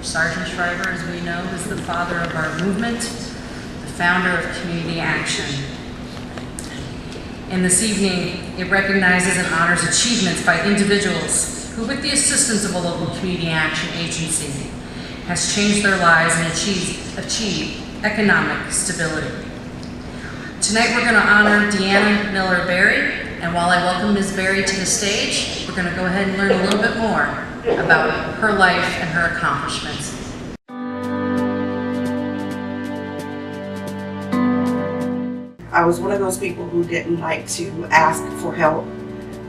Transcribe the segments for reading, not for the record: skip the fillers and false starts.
Sargent Shriver, as we know, is the father of our movement, the founder of community action. And this evening, it recognizes and honors achievements by individuals who, with the assistance of a local community action agency, has changed their lives and achieved economic stability. Tonight we're going to honor Deanna Miller Berry, and while I welcome Ms. Berry to the stage, we're going to go ahead and learn a little bit more about her life and her accomplishments. I was one of those people who didn't like to ask for help.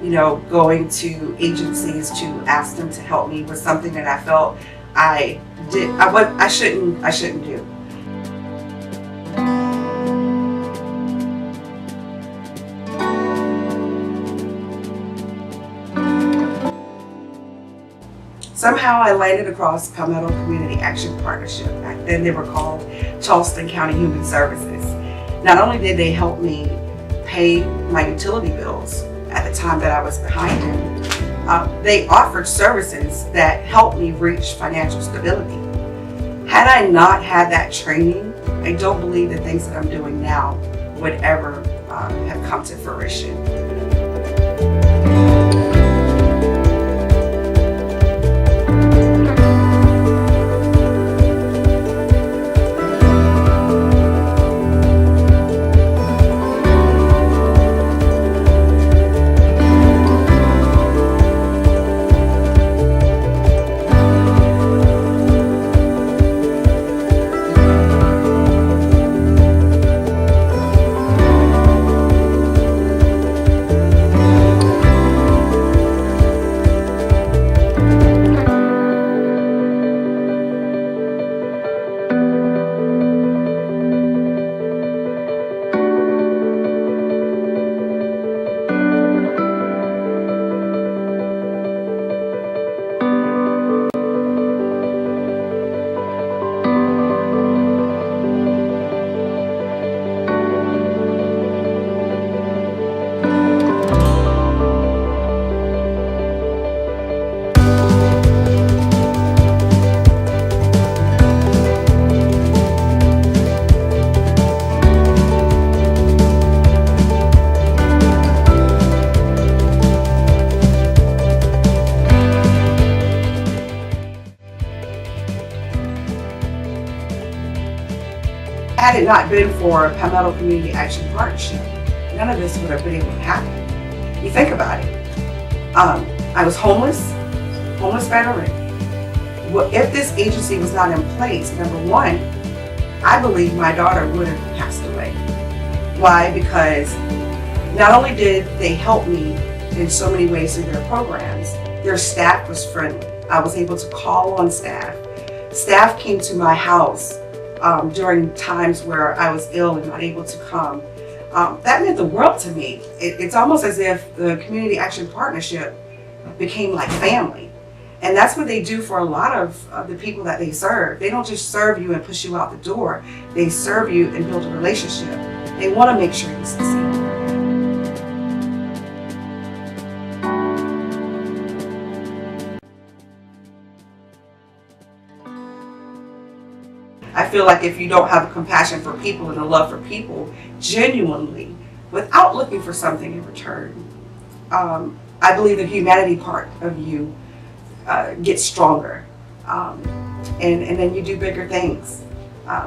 You know, going to agencies to ask them to help me was something that I felt I shouldn't do. Somehow I landed across Palmetto Community Action Partnership. Back then they were called Charleston County Human Services. Not only did they help me pay my utility bills at the time that I was behind them, they offered services that helped me reach financial stability. Had I not had that training, I don't believe the things that I'm doing now would ever have come to fruition. Had it not been for Palmetto Community Action Partnership, none of this would have been able to happen. You think about it. I was homeless veteran. Well, if this agency was not in place, number one, I believe my daughter would have passed away. Why? Because not only did they help me in so many ways through their programs, their staff was friendly. I was able to call on staff. Staff came to my house during times where I was ill and not able to come. That meant the world to me. It's almost as if the Community Action Partnership became like family. And that's what they do for a lot of the people that they serve. They don't just serve you and push you out the door. They serve you and build a relationship. They want to make sure you succeed. I feel like if you don't have a compassion for people and a love for people genuinely, without looking for something in return, I believe the humanity part of you gets stronger, and then you do bigger things.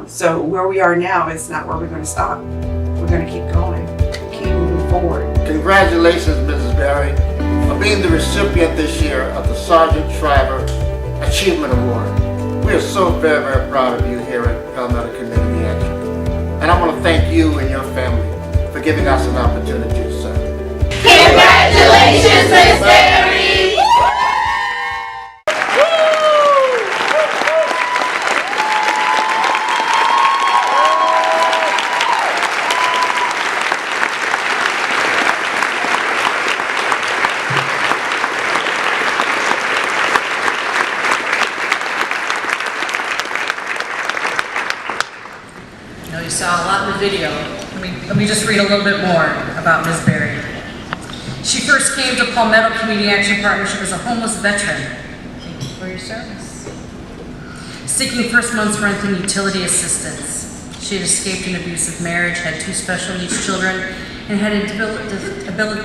So where we are now is not where we're going to stop. We're going to keep going, keep moving forward. Congratulations, Mrs. Berry, for being the recipient this year of the Sargent Shriver Achievement Award. We are so very, very proud of you here at Palmetto Community Action. And I want to thank you and your family for giving us an opportunity to serve. Congratulations, Ms. Berry! You saw a lot in the video. Let me just read a little bit more about Ms. Berry. She first came to Palmetto Community Action Partnership as a homeless veteran. Thank you for your service. seeking first month's rent and utility assistance. She had escaped an abusive marriage, had 2 special needs children, and had a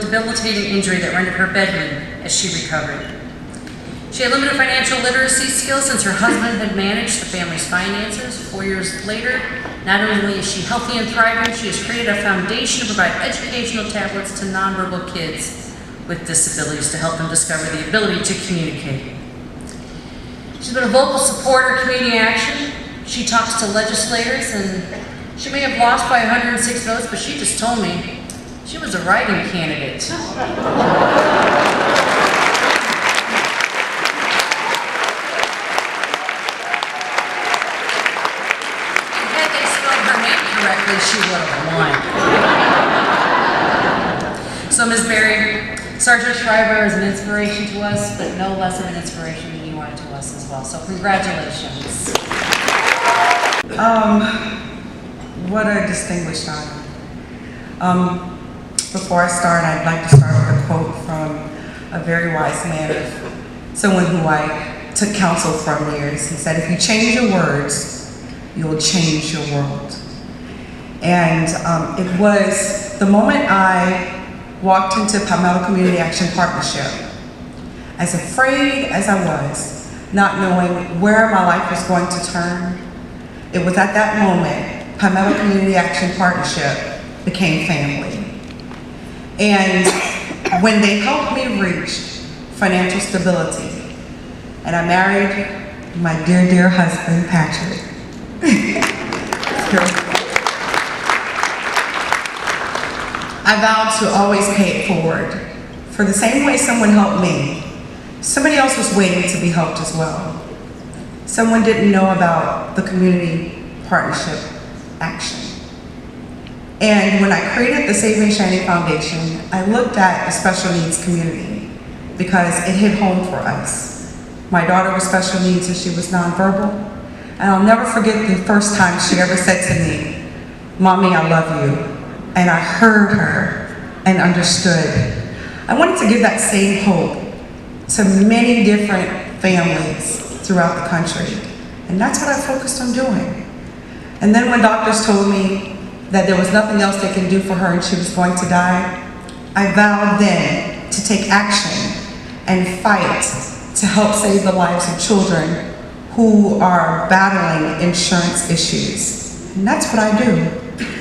debilitating injury that rendered her bedridden as she recovered. She had limited financial literacy skills since her husband had managed the family's finances. 4 years later, not only is she healthy and thriving, she has created a foundation to provide educational tablets to nonverbal kids with disabilities to help them discover the ability to communicate. She's been a vocal supporter of community action. She talks to legislators, and she may have lost by 106 votes, but she just told me she was a write-in candidate. Had they spelled her name correctly, she would have won. So, Ms. Berry, Sargent Shriver is an inspiration to us, but no less of an inspiration than you are to us as well. So, congratulations. What a distinguished honor. Before I start, I'd like to start with a quote from a very wise man, someone who I took counsel from years. He said, if you change your words, you'll change your world. And it was the moment I walked into Palmetto Community Action Partnership, as afraid as I was, not knowing where my life was going to turn. It was at that moment Palmetto Community Action Partnership became family. And when they helped me reach financial stability, and I married my dear, dear husband, Patrick. I vowed to always pay it forward. For the same way someone helped me, somebody else was waiting to be helped as well. Someone didn't know about the community partnership action. And when I created the Saving Shannie Foundation, I looked at the special needs community because it hit home for us. My daughter was special needs and she was nonverbal. And I'll never forget the first time she ever said to me, "Mommy, I love you." And I heard her and understood. I wanted to give that same hope to many different families throughout the country. And that's what I focused on doing. And then when doctors told me that there was nothing else they can do for her and she was going to die, I vowed then to take action and fight to help save the lives of children who are battling insurance issues. And that's what I do.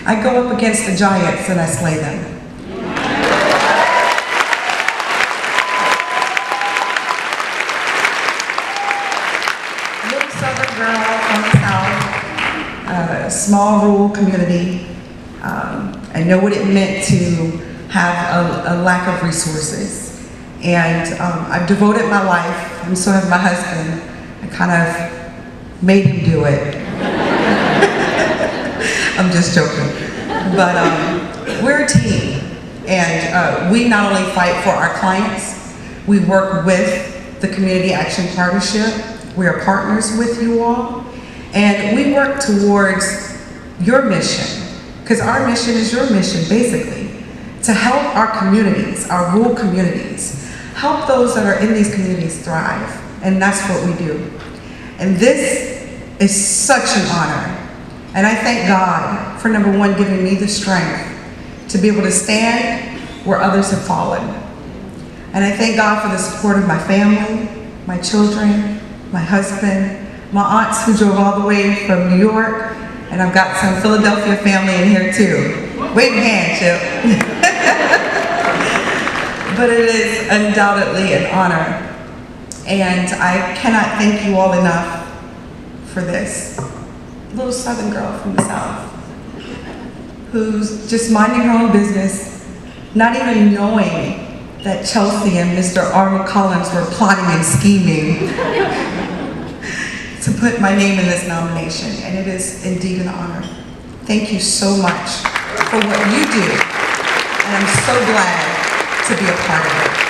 I go up against the giants and I slay them. Little Southern girl from the South, a small rural community. I know what it meant to have a lack of resources. And I've devoted my life, and so has my husband. I kind of made him do it. I'm just joking. But we're a team. And we not only fight for our clients, we work with the Community Action Partnership. We are partners with you all. And we work towards your mission, because our mission is your mission, basically, to help our communities, our rural communities, help those that are in these communities thrive. And that's what we do. And this is such an honor. And I thank God for, number one, giving me the strength to be able to stand where others have fallen. And I thank God for the support of my family, my children, my husband, my aunts who drove all the way from New York, and I've got some Philadelphia family in here too. Wave your hand, Chip. But it is undoubtedly an honor. And I cannot thank you all enough for this. Little Southern girl from the South who's just minding her own business, not even knowing that Chelsea and Mr. Arnold Collins were plotting and scheming to put my name in this nomination, and it is indeed an honor. Thank you so much for what you do, and I'm so glad to be a part of it.